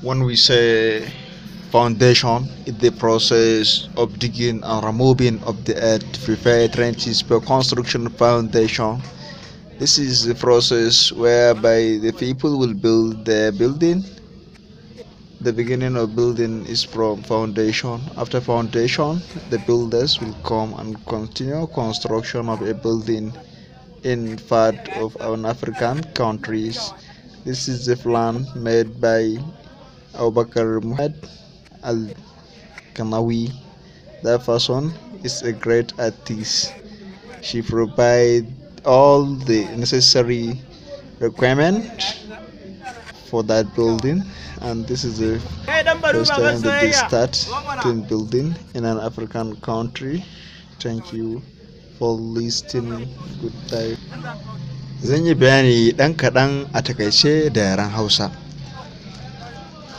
When we say foundation, it's the process of digging and removing of the earth to prepare trenches for construction foundation. This is the process whereby the people will build their building. The beginning of building is from foundation. After foundation, the builders will come and continue construction of a building in part of our African countries. This is the plan made by Abubakar Muhammad Al-Kanawi. That person is a great artist. She provides all the necessary requirements for that building, and this is the first time that they start team building in an African country. Thank you for listening. Goodbye. Zan yi bayani ɗan kaɗan a takaice da yaren Hausa.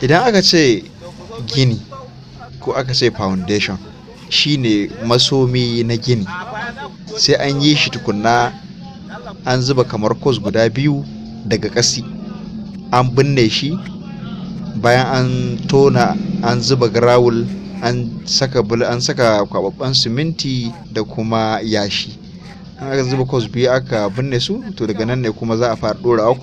Idan aka ce gini ko aka ce foundation, shine masomi na gini. Sai an yi shi tukunna, an zuba kamar kos guda biyu daga ƙasi, an binne shi, bayan an tona an zuba grawul, an saka kwababban siminti da kuma yashi. An aka zuba kos biyu aka binne su, to daga nan ne kuma za a fara ɗorawa.